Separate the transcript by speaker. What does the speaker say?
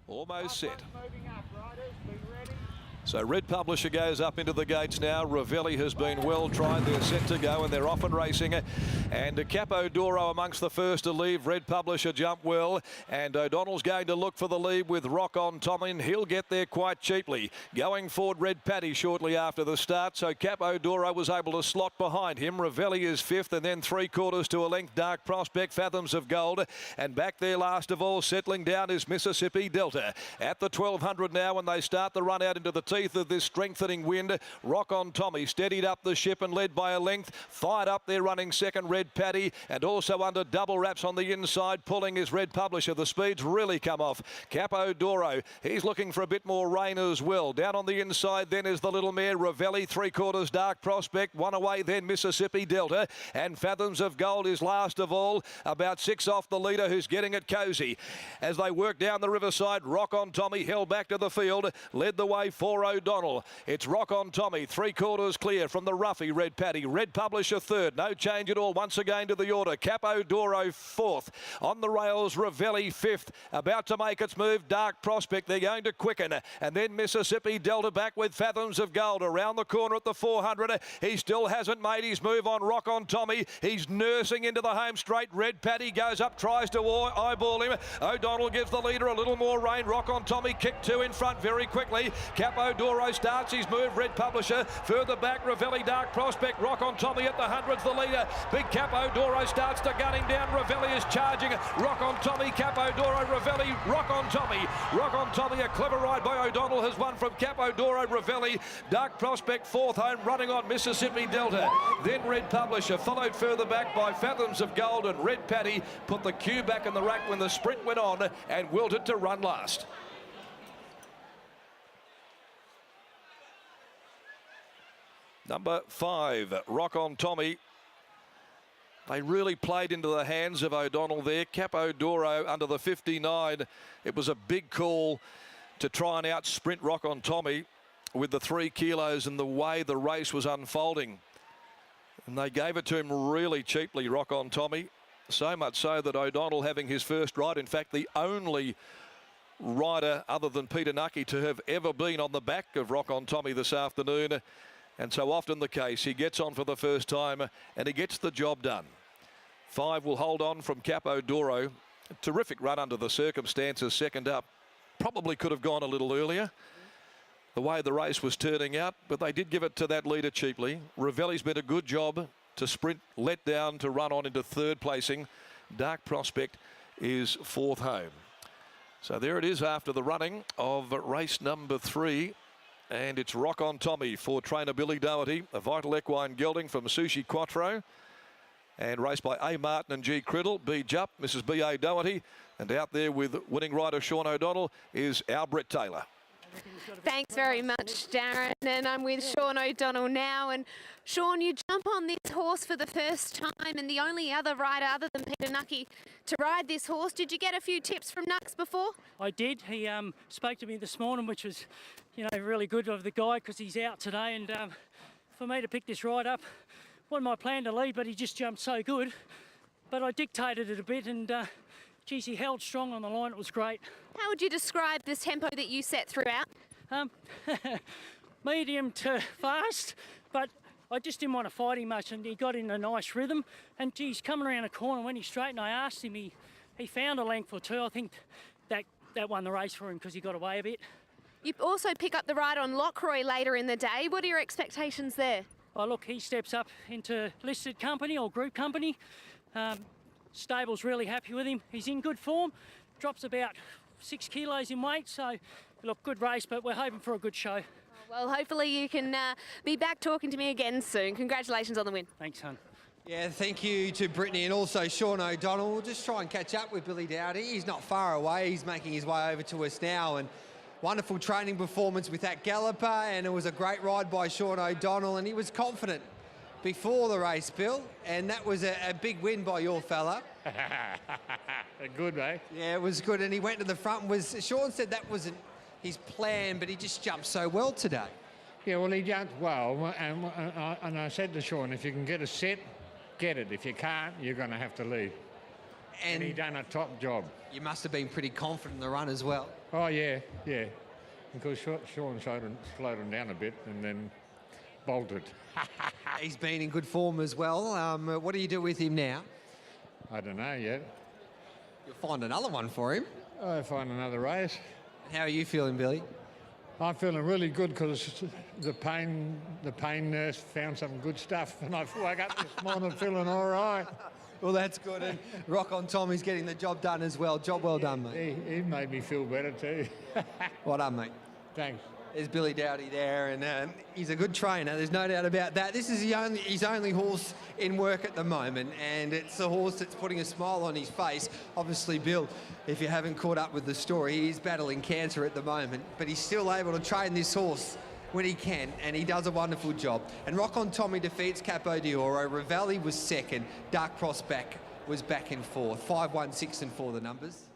Speaker 1: Almost set. So Red Publisher goes up into the gates now. Ravelli has been well tried. They're set to go and they're off and racing. And Capo Doro amongst the first to leave. Red Publisher jump well. And O'Donnell's going to look for the lead with Rock on Tommy. And he'll get there quite cheaply. Going forward, Red Paddy shortly after the start. So Capo Doro was able to slot behind him. Ravelli is fifth and then 3/4 to a length. Dark Prospect, Fathoms of Gold. And back there last of all, settling down is Mississippi Delta. At the 1200 now when they start the run out into the teeth of this strengthening wind. Rock on Tommy steadied up the ship and led by a length. Fired up there running second, Red Paddy, and also under double wraps on the inside pulling is Red Publisher. The speed's really come off. Capo Doro, he's looking for a bit more rain as well. Down on the inside then is the little mare Ravelli, 3/4 Dark Prospect, one away then Mississippi Delta, and Fathoms of Gold is last of all, about 6 off the leader who's getting it cozy. As they work down the riverside, Rock on Tommy held back to the field, led the way for O'Donnell. It's Rock on Tommy, 3/4 clear from the roughie Red Paddy. Red Publisher third, no change at all once again to the order. Capo Doro fourth. On the rails, Ravelli fifth. About to make its move, Dark Prospect. They're going to quicken. And then Mississippi Delta back with Fathoms of Gold. Around the corner at the 400. He still hasn't made his move on Rock on Tommy. He's nursing into the home straight. Red Paddy goes up, tries to eyeball him. O'Donnell gives the leader a little more rain. Rock on Tommy kicked 2 in front very quickly. Capo Doro starts his move. Red Publisher further back. Ravelli, Dark Prospect. Rock on Tommy at the hundreds. The leader. Big Capo Doro starts to gun him down. Ravelli is charging. Rock on Tommy. Capo Doro. Ravelli. Rock on Tommy. Rock on Tommy. A clever ride by O'Donnell has won from Capo Doro. Ravelli. Dark Prospect fourth home running on Mississippi Delta. Then Red Publisher followed further back by Fathoms of Gold, and Red Paddy put the cue back in the rack when the sprint went on and wilted to run last. Number 5, Rock on Tommy. They really played into the hands of O'Donnell there. Capo Doro under the 59. It was a big call to try and out-sprint Rock on Tommy with the 3 kilos and the way the race was unfolding. And they gave it to him really cheaply, Rock on Tommy. So much so that O'Donnell having his first ride, in fact, the only rider other than Peter Nucky to have ever been on the back of Rock on Tommy this afternoon. And so often the case, he gets on for the first time and he gets the job done. 5 will hold on from Capo Doro. Terrific run under the circumstances, second up. Probably could have gone a little earlier, the way the race was turning out, but they did give it to that leader cheaply. Ravelli's been a good job to sprint, let down to run on into third placing. Dark Prospect is fourth home. So there it is after the running of race number 3. And it's Rock on Tommy for trainer Billy Doherty, a vital equine gelding from Sushi Quattro. And raced by A. Martin and G. Criddle, B. Jupp, Mrs. B.A. Doherty. And out there with winning rider Sean O'Donnell is our Brett Taylor.
Speaker 2: Thanks very much, Darren. And I'm with Sean O'Donnell now. And Sean, you jump on this horse for the first time and the only other rider other than Peter Nucky to ride this horse. Did you get a few tips from Nux before?
Speaker 3: I did. He spoke to me this morning, which was, really good of the guy because he's out today. And for me to pick this ride up, wasn't my plan to lead, but he just jumped so good. But I dictated it a bit and, geez, he held strong on the line. It was great. How would you describe this tempo that you set throughout? Medium to fast, but I just didn't want to fight him much, and he got in a nice rhythm. And geez, coming around a corner when he straightened, I asked him, he found a length or two. I think that won the race for him because he got away a bit. You also pick up the ride on Lockroy later in the day. What are your expectations there? Oh, look, he steps up into listed company or group company. Stable's really happy with him. He's in good form, drops about 6 kilos in weight. So, look, good race, but we're hoping for a good show. Well, hopefully you can be back talking to me again soon. Congratulations on the win. Thanks, hon.
Speaker 4: Yeah, thank you to Brittany and also Sean O'Donnell. We'll just try and catch up with Billy Dowdy. He's not far away. He's making his way over to us now. And wonderful training performance with that galloper, and it was a great ride by Sean O'Donnell, and he was confident before the race, Bill, and that was a big win by your fella.
Speaker 5: Good, eh?
Speaker 4: Yeah, it was good, and he went to the front. Sean said that wasn't his plan, but he just jumped so well today.
Speaker 5: Yeah, well, he jumped well, and I said to Sean, if you can get a set, get it. If you can't, you're going to have to leave. And he done a top job.
Speaker 4: You must have been pretty confident in the run as well.
Speaker 5: Oh, yeah. Because Sean slowed him down a bit and then bolted.
Speaker 4: He's been in good form as well. What do you do with him now?
Speaker 5: I don't know yet.
Speaker 4: You'll find another one for him.
Speaker 5: I'll find another race.
Speaker 4: How are you feeling, Billy?
Speaker 5: I'm feeling really good because the pain nurse found some good stuff and I woke up this morning feeling all right.
Speaker 4: Well, that's good. And Rock on Tommy's getting the job done as well. Job well done, mate.
Speaker 5: He made me feel better too.
Speaker 4: Well done, mate.
Speaker 5: Thanks.
Speaker 4: There's Billy Dowdy there, and he's a good trainer. There's no doubt about that. This is his only horse in work at the moment, and it's a horse that's putting a smile on his face. Obviously, Bill, if you haven't caught up with the story, he's battling cancer at the moment, but he's still able to train this horse when he can, and he does a wonderful job. And Rock on Tommy defeats Capo d'Oro. Ravelli was second. Dark Prospect was back in fourth. 5, 1, 6 and 4 the numbers.